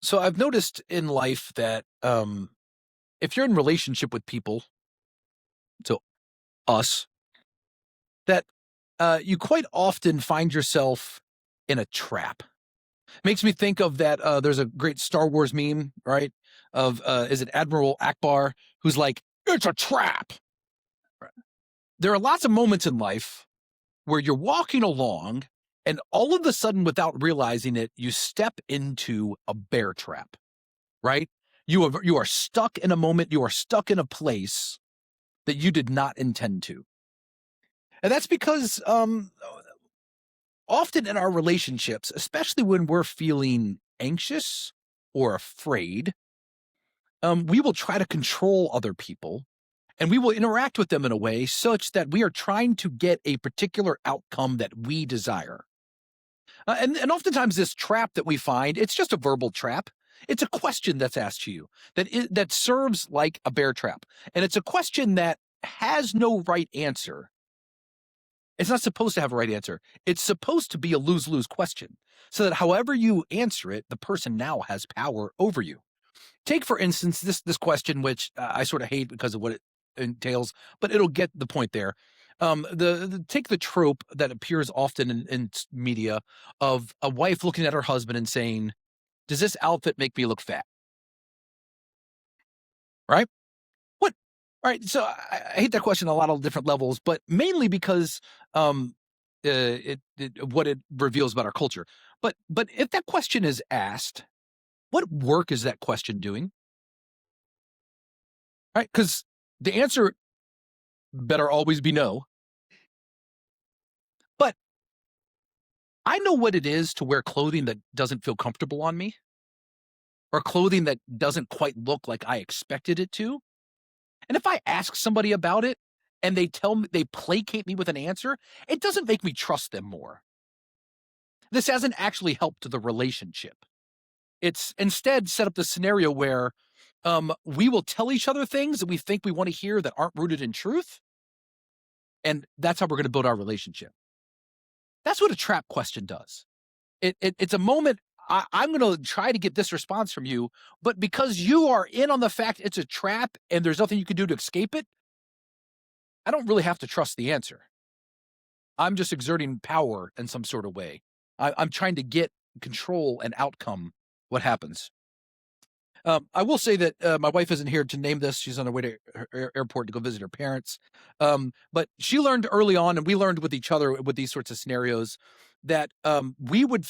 So I've noticed in life that if you're in relationship with people, so us, that you quite often find yourself in a trap. Makes me think of that. There's a great Star Wars meme, right? Of is it Admiral Akbar who's like, "It's a trap." Right. There are lots of moments in life where you're walking along, and all of a sudden, without realizing it, you step into a bear trap. Right? You are stuck in a moment. You are stuck in a place that you did not intend to. And that's because often in our relationships, especially when we're feeling anxious or afraid, we will try to control other people and we will interact with them in a way such that we are trying to get a particular outcome that we desire. And oftentimes this trap that we find, it's just a verbal trap. It's a question that's asked to you that serves like a bear trap. And it's a question that has no right answer. It's not supposed to have a right answer. It's supposed to be a lose-lose question so that however you answer it, the person now has power over you. Take, for instance, this question, which I sort of hate because of what it entails, but it'll get the point there. Take the trope that appears often in media of a wife looking at her husband and saying, "Does this outfit make me look fat?" Right? What? All right. So I hate that question on a lot of different levels, but mainly because what it reveals about our culture. But if that question is asked, what work is that question doing? Right? Because the answer better always be no. But I know what it is to wear clothing that doesn't feel comfortable on me or clothing that doesn't quite look like I expected it to. And if I ask somebody about it and they tell me, they placate me with an answer, it doesn't make me trust them more. This hasn't actually helped the relationship. It's instead set up the scenario where we will tell each other things that we think we want to hear that aren't rooted in truth. And that's how we're going to build our relationship. That's what a trap question does. It's a moment. I'm going to try to get this response from you, but because you are in on the fact it's a trap and there's nothing you can do to escape it, I don't really have to trust the answer. I'm just exerting power in some sort of way. I'm trying to get control and outcome what happens. I will say that my wife isn't here to name this. She's on her way to her airport to go visit her parents. But she learned early on, and we learned with each other with these sorts of scenarios, that we would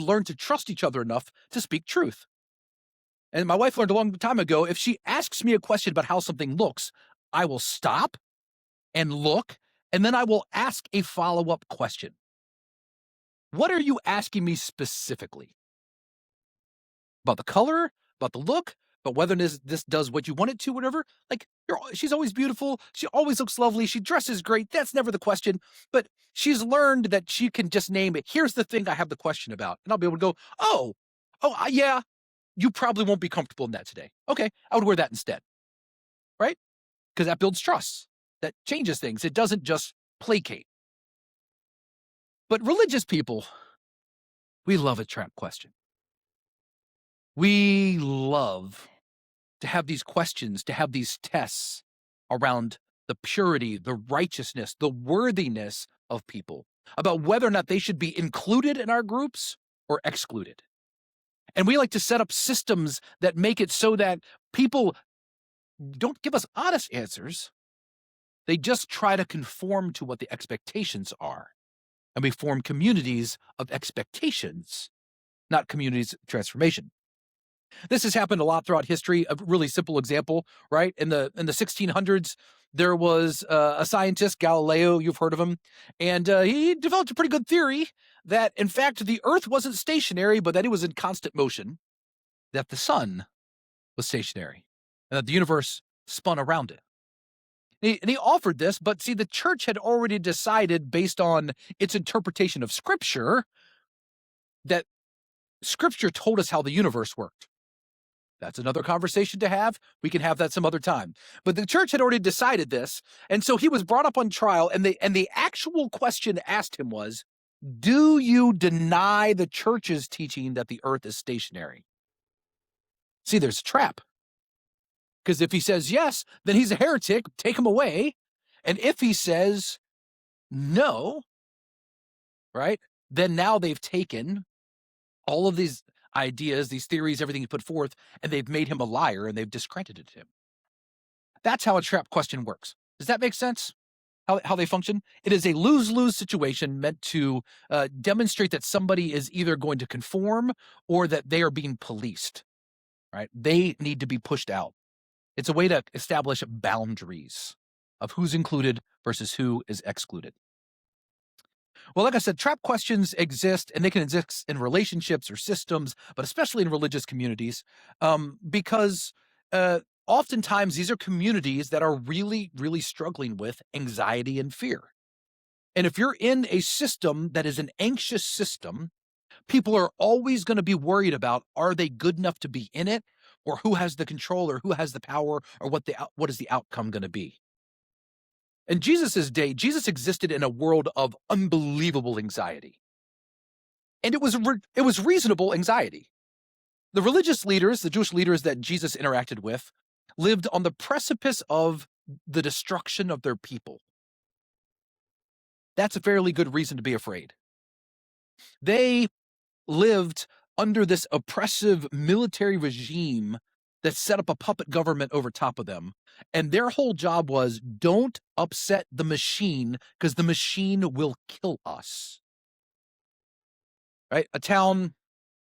learn to trust each other enough to speak truth. And my wife learned a long time ago, if she asks me a question about how something looks, I will stop and look, and then I will ask a follow-up question. What are you asking me specifically? About the color, about the look, about whether this does what you want it to, whatever. Like, she's always beautiful. She always looks lovely. She dresses great. That's never the question. But she's learned that she can just name it. Here's the thing I have the question about. And I'll be able to go, yeah, you probably won't be comfortable in that today. Okay, I would wear that instead. Right? Because that builds trust. That changes things. It doesn't just placate. But religious people, we love a trap question. We love to have these questions, to have these tests around the purity, the righteousness, the worthiness of people, about whether or not they should be included in our groups or excluded. And we like to set up systems that make it so that people don't give us honest answers. They just try to conform to what the expectations are. And we form communities of expectations, not communities of transformation. This has happened a lot throughout history. A really simple example, right? In the 1600s, there was a scientist, Galileo. You've heard of him, and he developed a pretty good theory that, in fact, the Earth wasn't stationary, but that it was in constant motion. That the sun was stationary, and that the universe spun around it. And he offered this, but see, the church had already decided, based on its interpretation of Scripture, that Scripture told us how the universe worked. That's another conversation to have. We can have that some other time. But the church had already decided this, and so he was brought up on trial, and the actual question asked him was, do you deny the church's teaching that the earth is stationary? See, there's a trap. Because if he says yes, then he's a heretic, take him away. And if he says no, right, then now they've taken all of these ideas, these theories, everything he put forth, and they've made him a liar and they've discredited him. That's how a trap question works. Does that make sense? How they function? It is a lose-lose situation meant to demonstrate that somebody is either going to conform or that they are being policed, right? They need to be pushed out. It's a way to establish boundaries of who's included versus who is excluded. Well, like I said, trap questions exist, and they can exist in relationships or systems, but especially in religious communities, because oftentimes these are communities that are really, really struggling with anxiety and fear. And if you're in a system that is an anxious system, people are always going to be worried about, are they good enough to be in it, or who has the control, or who has the power, or what is the outcome going to be? In Jesus's day, Jesus existed in a world of unbelievable anxiety. And it was reasonable anxiety. The religious leaders, the Jewish leaders that Jesus interacted with, lived on the precipice of the destruction of their people. That's a fairly good reason to be afraid. They lived under this oppressive military regime that set up a puppet government over top of them. And their whole job was, don't upset the machine because the machine will kill us. Right? A town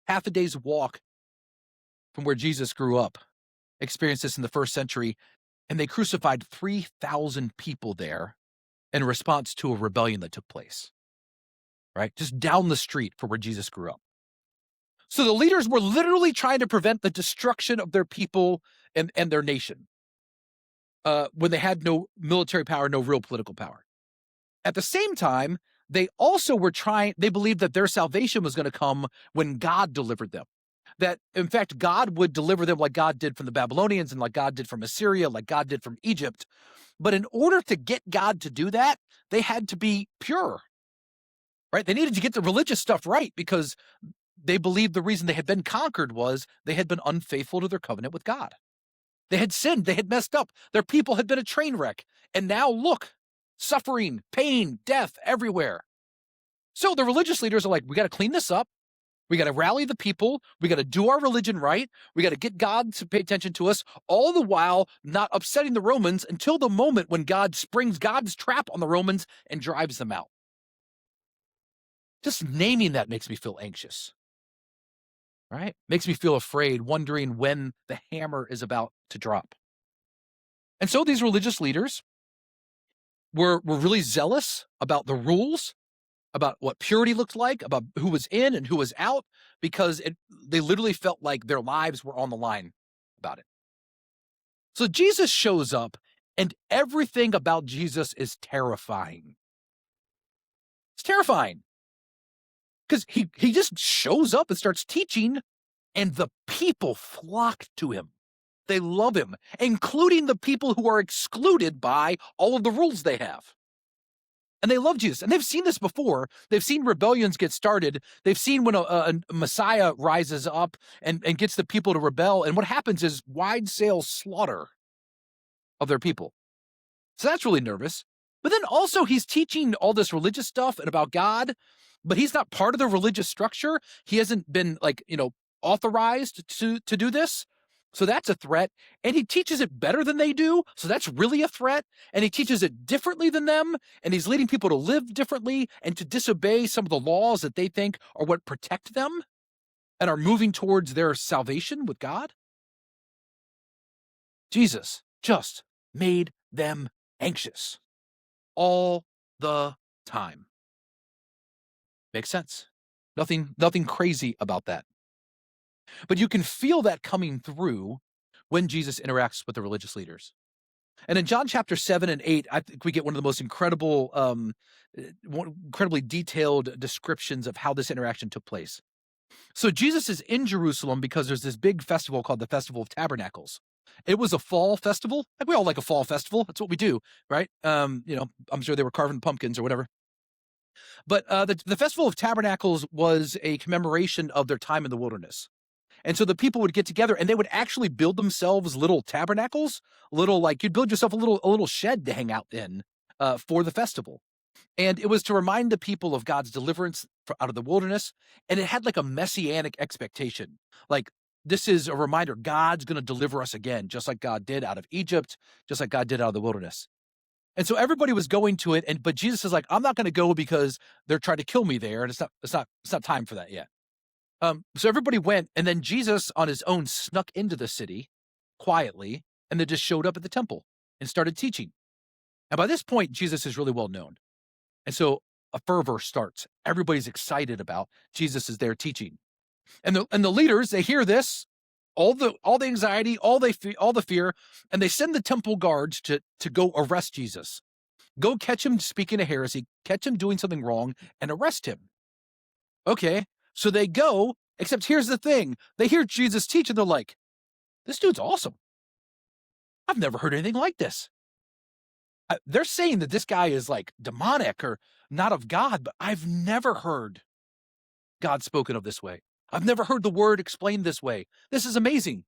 half a day's walk from where Jesus grew up experienced this in the first century, and they crucified 3,000 people there in response to a rebellion that took place. Right? Just down the street from where Jesus grew up. So the leaders were literally trying to prevent the destruction of their people and their nation when they had no military power, no real political power. At the same time, they also were they believed that their salvation was going to come when God delivered them. That, in fact, God would deliver them like God did from the Babylonians and like God did from Assyria, like God did from Egypt. But in order to get God to do that, they had to be pure. Right? They needed to get the religious stuff right because they believed the reason they had been conquered was they had been unfaithful to their covenant with God. They had sinned. They had messed up. Their people had been a train wreck. And now look, suffering, pain, death everywhere. So the religious leaders are like, we got to clean this up. We got to rally the people. We got to do our religion right. We got to get God to pay attention to us, all the while not upsetting the Romans until the moment when God springs God's trap on the Romans and drives them out. Just naming that makes me feel anxious. Right? Makes me feel afraid, wondering when the hammer is about to drop. And so these religious leaders were really zealous about the rules, about what purity looked like, about who was in and who was out, because they literally felt like their lives were on the line about it. So Jesus shows up, and everything about Jesus is terrifying. It's terrifying. Because he just shows up and starts teaching, and the people flock to him. They love him, including the people who are excluded by all of the rules they have. And they love Jesus. And they've seen this before. They've seen rebellions get started. They've seen when a Messiah rises up and gets the people to rebel. And what happens is wide-scale slaughter of their people. So that's really nervous. But then also he's teaching all this religious stuff and about God, but he's not part of the religious structure. He hasn't been authorized to do this. So that's a threat. And he teaches it better than they do. So that's really a threat. And he teaches it differently than them. And he's leading people to live differently and to disobey some of the laws that they think are what protect them and are moving towards their salvation with God. Jesus just made them anxious all the time. Makes sense. Nothing crazy about that. But you can feel that coming through when Jesus interacts with the religious leaders. And in John chapter 7 and 8, I think we get one of the most incredibly detailed descriptions of how this interaction took place. So Jesus is in Jerusalem because there's this big festival called the Festival of Tabernacles. It was a fall festival. Like we all like a fall festival. That's what we do, right? I'm sure they were carving pumpkins or whatever. But the Festival of Tabernacles was a commemoration of their time in the wilderness. And so the people would get together and they would actually build themselves little tabernacles, little like you'd build yourself a little shed to hang out in for the festival. And it was to remind the people of God's deliverance out of the wilderness. And it had like a messianic expectation. Like, this is a reminder God's going to deliver us again, just like God did out of Egypt, just like God did out of the wilderness. And so everybody was going to it. But Jesus is like, I'm not going to go because they're trying to kill me there. And it's not time for that yet. So everybody went. And then Jesus on his own snuck into the city quietly and then just showed up at the temple and started teaching. And by this point, Jesus is really well known. And so a fervor starts. Everybody's excited about Jesus is there teaching. And the leaders, they hear this, all the anxiety, all the fear, and they send the temple guards to go arrest Jesus. Go catch him speaking a heresy, catch him doing something wrong, and arrest him. Okay, so they go, except here's the thing. They hear Jesus teach and they're like, this dude's awesome. I've never heard anything like this. They're saying that this guy is like demonic or not of God, but I've never heard God spoken of this way. I've never heard the word explained this way. This is amazing.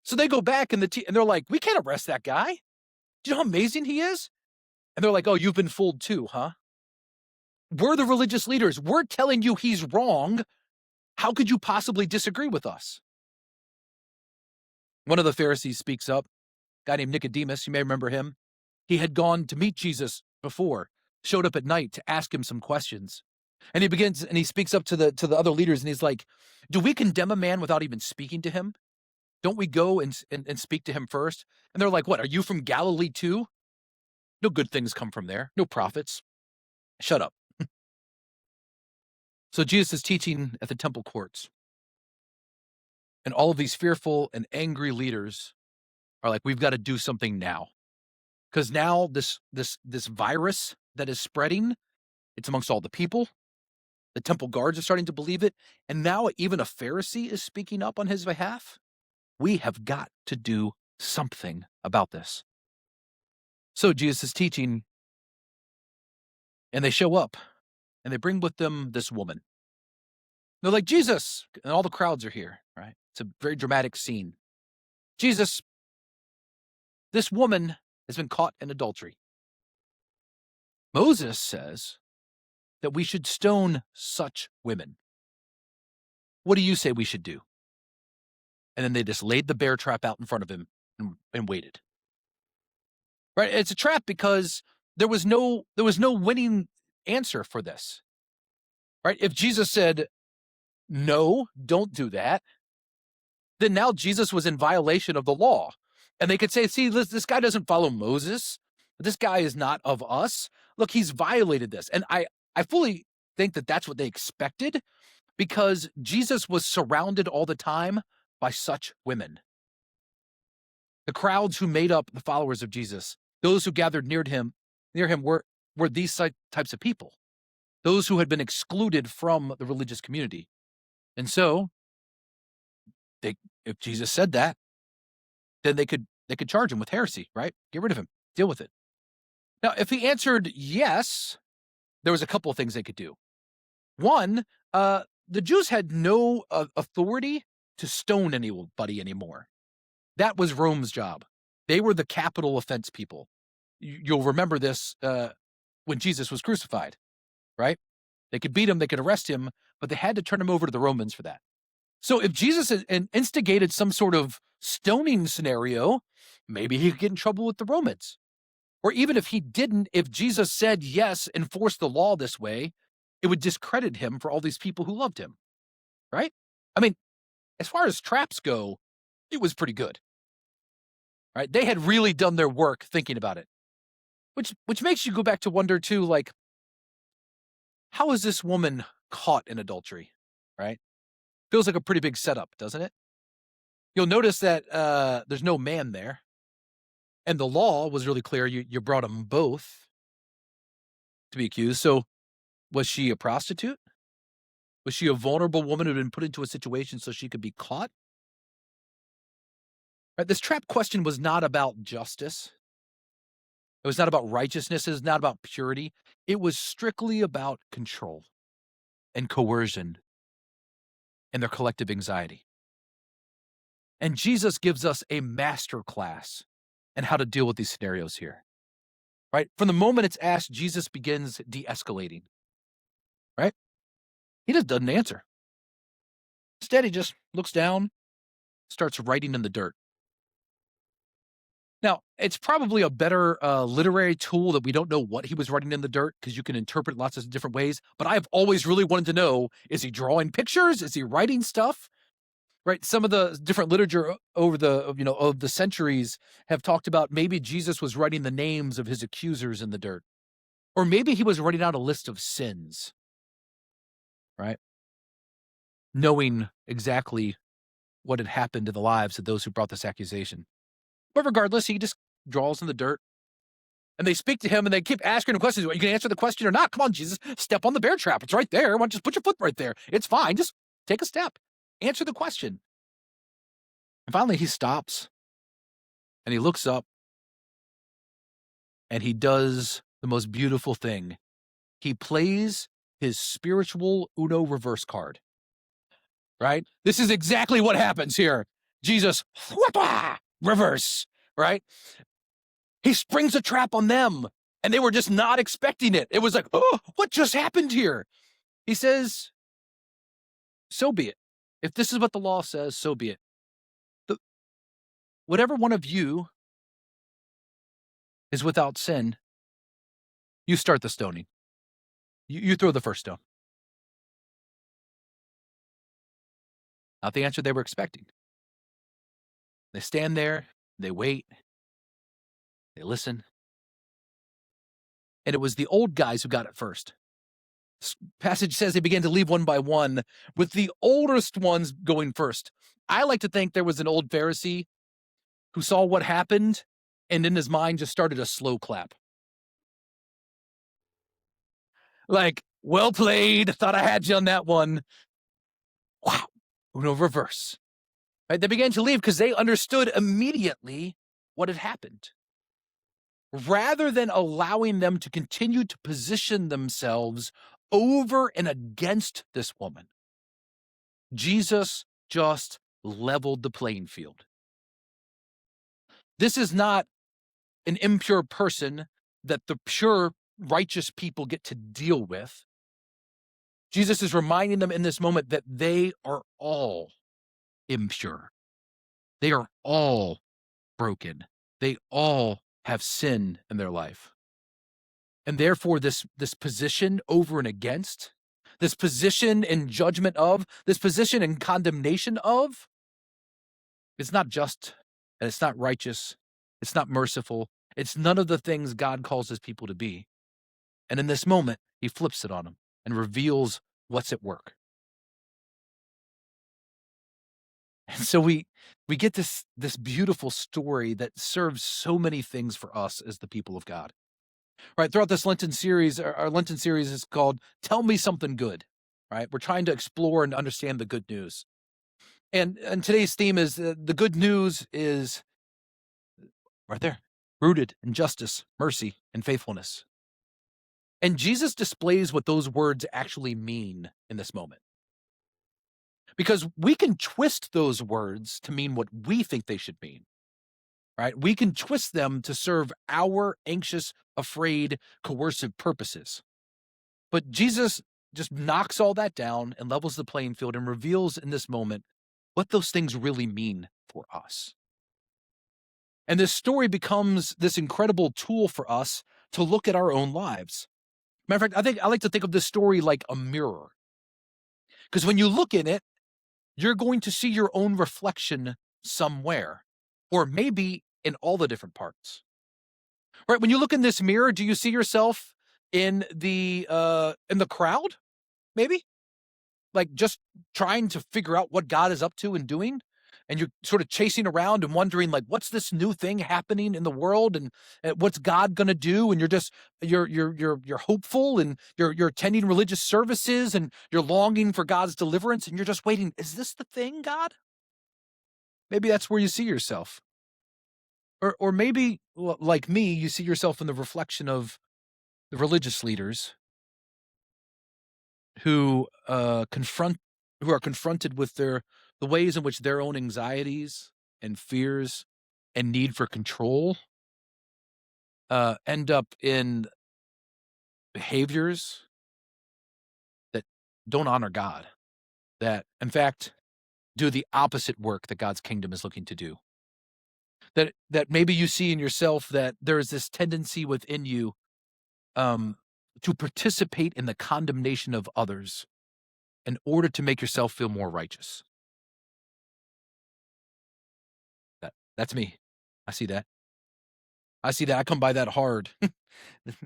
So they go back and they're like, we can't arrest that guy. Do you know how amazing he is? And they're like, oh, you've been fooled too, huh? We're the religious leaders. We're telling you he's wrong. How could you possibly disagree with us? One of the Pharisees speaks up, a guy named Nicodemus. You may remember him. He had gone to meet Jesus before, showed up at night to ask him some questions. And he speaks up to the other leaders and he's like, do we condemn a man without even speaking to him? Don't we go and speak to him first? And they're like, what, are you from Galilee too? No good things come from there. No prophets. Shut up. So Jesus is teaching at the temple courts. And all of these fearful and angry leaders are like, we've got to do something now. Because now this virus that is spreading, it's amongst all the people. The temple guards are starting to believe it. And now even a Pharisee is speaking up on his behalf. We have got to do something about this. So Jesus is teaching, and they show up, and they bring with them this woman. They're like, Jesus, and all the crowds are here, right? It's a very dramatic scene. Jesus, this woman has been caught in adultery. Moses says that we should stone such women. What do you say we should do? And then they just laid the bear trap out in front of him and waited. Right? It's a trap because there was no winning answer for this. Right? If Jesus said, no, don't do that, then now Jesus was in violation of the law. And they could say, see, this guy doesn't follow Moses. This guy is not of us. Look, he's violated this. And I fully think that that's what they expected because Jesus was surrounded all the time by such women. The crowds who made up the followers of Jesus, those who gathered near him were these types of people, those who had been excluded from the religious community. And so if Jesus said that, then they could charge him with heresy, right? Get rid of him, deal with it. Now, if he answered yes, there was a couple of things they could do. One, the Jews had no authority to stone anybody anymore. That was Rome's job. They were the capital offense people. You'll remember this when Jesus was crucified, right? They could beat him, they could arrest him, but they had to turn him over to the Romans for that. So if Jesus instigated some sort of stoning scenario, maybe he could get in trouble with the Romans. Or even if he didn't, if Jesus said yes, enforce the law this way, it would discredit him for all these people who loved him, right? I mean, as far as traps go, it was pretty good, right? They had really done their work thinking about it, which makes you go back to wonder too, like, how is this woman caught in adultery, right? Feels like a pretty big setup, doesn't it? You'll notice that there's no man there. And the law was really clear. You brought them both to be accused. So was she a prostitute? Was she a vulnerable woman who had been put into a situation so she could be caught? Right, this trap question was not about justice. It was not about righteousness. It was not about purity. It was strictly about control and coercion and their collective anxiety. And Jesus gives us a master class in how to deal with these scenarios here, right? From the moment it's asked, Jesus begins de-escalating, right? He just doesn't answer. Instead, he just looks down, starts writing in the dirt. Now, it's probably a better literary tool that we don't know what he was writing in the dirt because you can interpret lots of different ways. But I've always really wanted to know, is he drawing pictures? Is he writing stuff? Right? Some of the different literature over of the centuries have talked about maybe Jesus was writing the names of his accusers in the dirt. Or maybe he was writing out a list of sins, right? Knowing exactly what had happened in the lives of those who brought this accusation. But regardless, he just draws in the dirt. And they speak to him and they keep asking him questions. Are you going to answer the question or not? Come on, Jesus, step on the bear trap. It's right there. Why don't you just put your foot right there? It's fine. Just take a step. Answer the question. And finally, he stops and he looks up and he does the most beautiful thing. He plays his spiritual Uno reverse card, right? This is exactly what happens here. Jesus, reverse, right? He springs a trap on them, and they were just not expecting it. It was like, oh, what just happened here? He says, so be it. If this is what the law says, so be it. Whatever one of you is without sin, you start the stoning. You throw the first stone. Not the answer they were expecting. They stand there, they wait, they listen. And it was the old guys who got it first. Passage says they began to leave one by one, with the oldest ones going first. I like to think there was an old Pharisee who saw what happened and in his mind just started a slow clap. Like, well played. Thought I had you on that one. Wow. Uno reverse. Right? They began to leave because they understood immediately what had happened. Rather than allowing them to continue to position themselves over and against this woman, Jesus just leveled the playing field. This is not an impure person that the pure, righteous people get to deal with. Jesus is reminding them in this moment that they are all impure. They are all broken. They all have sin in their life. And therefore, this position over and against, this position in judgment of, this position in condemnation of, it's not just, and it's not righteous, it's not merciful, it's none of the things God calls his people to be. And in this moment, he flips it on them and reveals what's at work. And so we get this beautiful story that serves so many things for us as the people of God. Right, throughout this Lenten series, our Lenten series is called Tell Me Something Good, right? We're trying to explore and understand the good news. And today's theme is the good news is right there, rooted in justice, mercy, and faithfulness. And Jesus displays what those words actually mean in this moment. Because we can twist those words to mean what we think they should mean, right? We can twist them to serve our anxious, afraid, coercive purposes. But Jesus just knocks all that down and levels the playing field and reveals in this moment what those things really mean for us. And this story becomes this incredible tool for us to look at our own lives. Matter of fact, I like to think of this story like a mirror. Because when you look in it, you're going to see your own reflection somewhere, or maybe in all the different parts. Right? When you look in this mirror, do you see yourself in the crowd? Maybe? Like just trying to figure out what God is up to and doing, and you're sort of chasing around and wondering like, what's this new thing happening in the world, and what's God going to do? And you're hopeful, and you're attending religious services, and you're longing for God's deliverance, and you're just waiting. Is this the thing, God? Maybe that's where you see yourself. Or maybe like me, you see yourself in the reflection of the religious leaders who are confronted with the ways in which their own anxieties and fears and need for control end up in behaviors that don't honor God, that, in fact, do the opposite work that God's kingdom is looking to do. That maybe you see in yourself that there is this tendency within you um, to participate in the condemnation of others in order to make yourself feel more righteous. That's me. I see that. I see that. I come by that hard.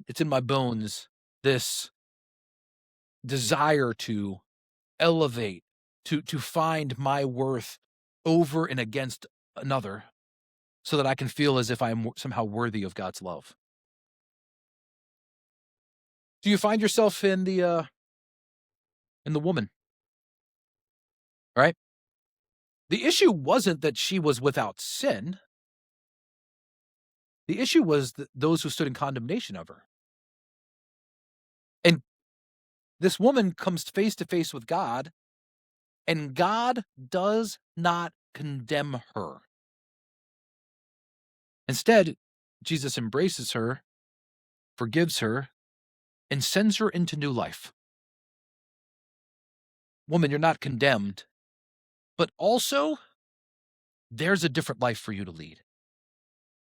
It's in my bones. This desire to elevate, to find my worth over and against another so that I can feel as if I am somehow worthy of God's love. Do you find yourself in the woman, right? The issue wasn't that she was without sin. The issue was those who stood in condemnation of her. And this woman comes face to face with God, and God does not condemn her. Instead, Jesus embraces her, forgives her, and sends her into new life. Woman, you're not condemned, but also there's a different life for you to lead.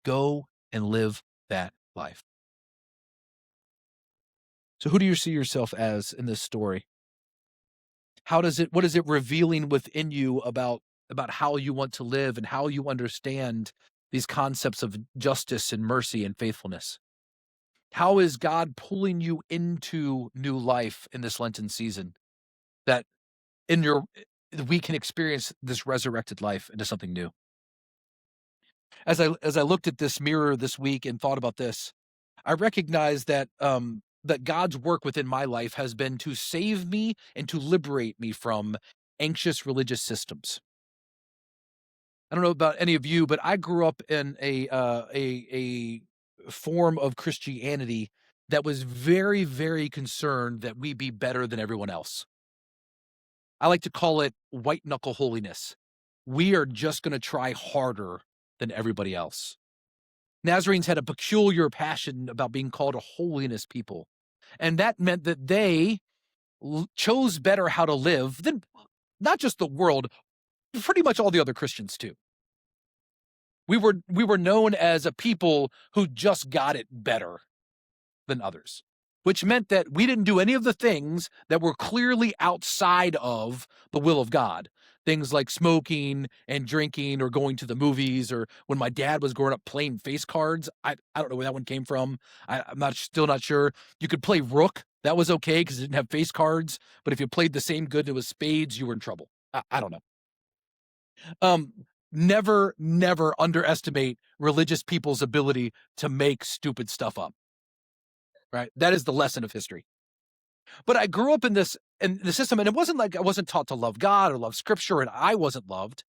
Go and live that life. So who do you see yourself as in this story? What is it revealing within you about how you want to live and how you understand these concepts of justice and mercy and faithfulness? How is God pulling you into new life in this Lenten season that in your we can experience this resurrected life into something new? As I looked at this mirror this week and thought about this, I recognize that God's work within my life has been to save me and to liberate me from anxious religious systems. I don't know about any of you, but I grew up in a form of Christianity that was very, very concerned that we be better than everyone else. I like to call it white knuckle holiness. We are just going to try harder than everybody else. Nazarenes had a peculiar passion about being called a holiness people. And that meant that they chose better how to live than not just the world, pretty much all the other Christians too. We were known as a people who just got it better than others, which meant that we didn't do any of the things that were clearly outside of the will of God. Things like smoking and drinking or going to the movies, or when my dad was growing up playing face cards. I don't know where that one came from. I'm still not sure. You could play Rook. That was okay because it didn't have face cards. But if you played the same good and it was spades, you were in trouble. I don't know. Um, never underestimate religious people's ability to make stupid stuff up. Right? That is the lesson of history. But I grew up in the system, and it wasn't like I wasn't taught to love God or love Scripture, and I wasn't loved.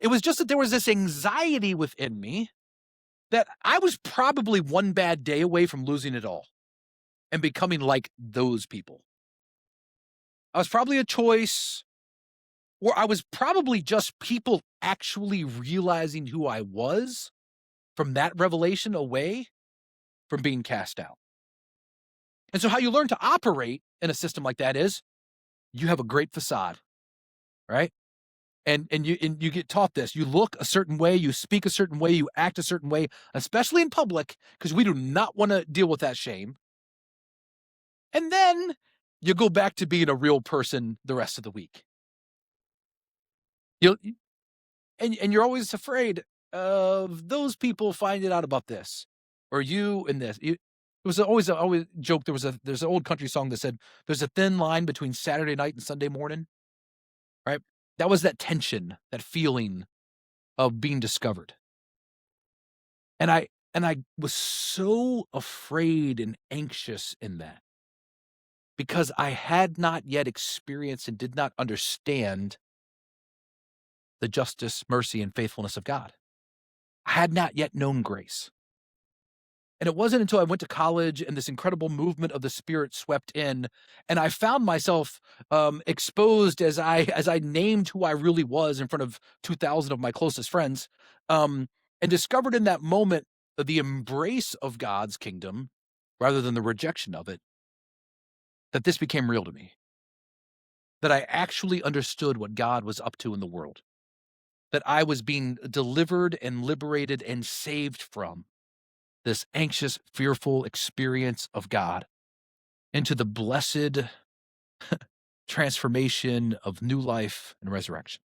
It was just that there was this anxiety within me that I was probably one bad day away from losing it all and becoming like those people. I was probably a choice, or I was probably just people actually realizing who I was from that revelation away from being cast out. And so how you learn to operate in a system like that is you have a great facade, right? And you get taught this. You look a certain way, you speak a certain way, you act a certain way, especially in public, because we do not want to deal with that shame. And then you go back to being a real person the rest of the week. You and you're always afraid of those people finding out about this or you in this. It was always a joke. There's an old country song that said there's a thin line between Saturday night and Sunday morning, right? That was that tension, that feeling of being discovered. And I was so afraid and anxious in that because I had not yet experienced and did not understand the justice, mercy, and faithfulness of God. I had not yet known grace. And it wasn't until I went to college and this incredible movement of the spirit swept in, and I found myself exposed as I named who I really was in front of 2,000 of my closest friends, um, and discovered in that moment the embrace of God's kingdom rather than the rejection of it, that this became real to me. That I actually understood what God was up to in the world, that I was being delivered and liberated and saved from this anxious, fearful experience of God into the blessed transformation of new life and resurrection.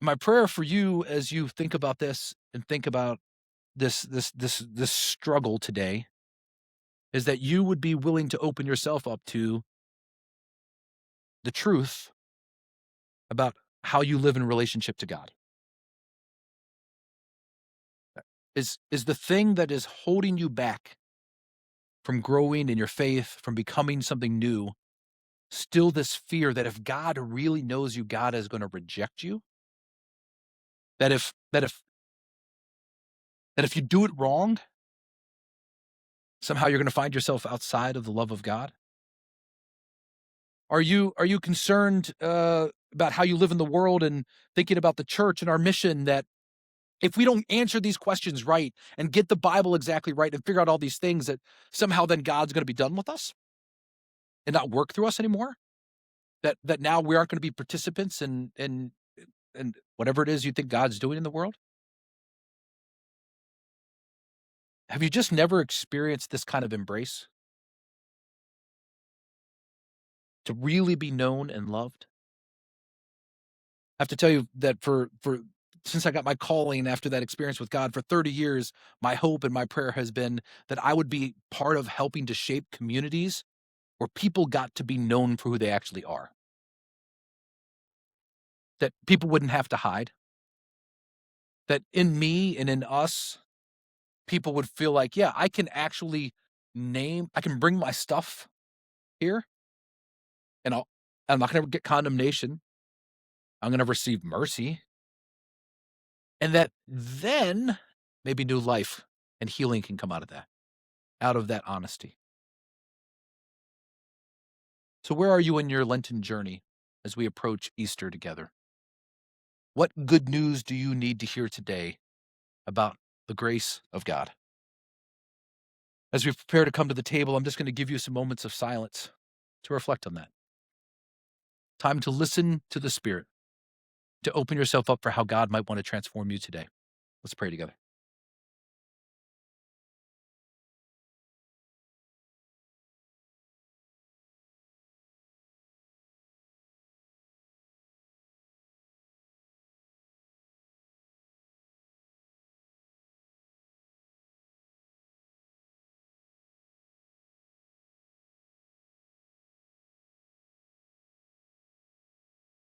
My prayer for you as you think about this and think about this struggle today is that you would be willing to open yourself up to the truth about how you live in relationship to God. Is the thing that is holding you back from growing in your faith, from becoming something new, still this fear that if God really knows you, God is going to reject you? That if you do it wrong, somehow you're going to find yourself outside of the love of God? Are you concerned about how you live in the world and thinking about the church and our mission, that if we don't answer these questions right and get the Bible exactly right and figure out all these things, that somehow then God's going to be done with us and not work through us anymore? That now we aren't going to be participants in whatever it is you think God's doing in the world? Have you just never experienced this kind of embrace to really be known and loved? I have to tell you that for since I got my calling after that experience with God for 30 years, my hope and my prayer has been that I would be part of helping to shape communities where people got to be known for who they actually are. That people wouldn't have to hide. That in me and in us, people would feel like, yeah, I can actually I can bring my stuff here, and I'm not gonna get condemnation. I'm gonna receive mercy. And that then maybe new life and healing can come out of that honesty. So where are you in your Lenten journey as we approach Easter together? What good news do you need to hear today about the grace of God? As we prepare to come to the table, I'm just going to give you some moments of silence to reflect on that. Time to listen to the Spirit, to open yourself up for how God might want to transform you today. Let's pray together.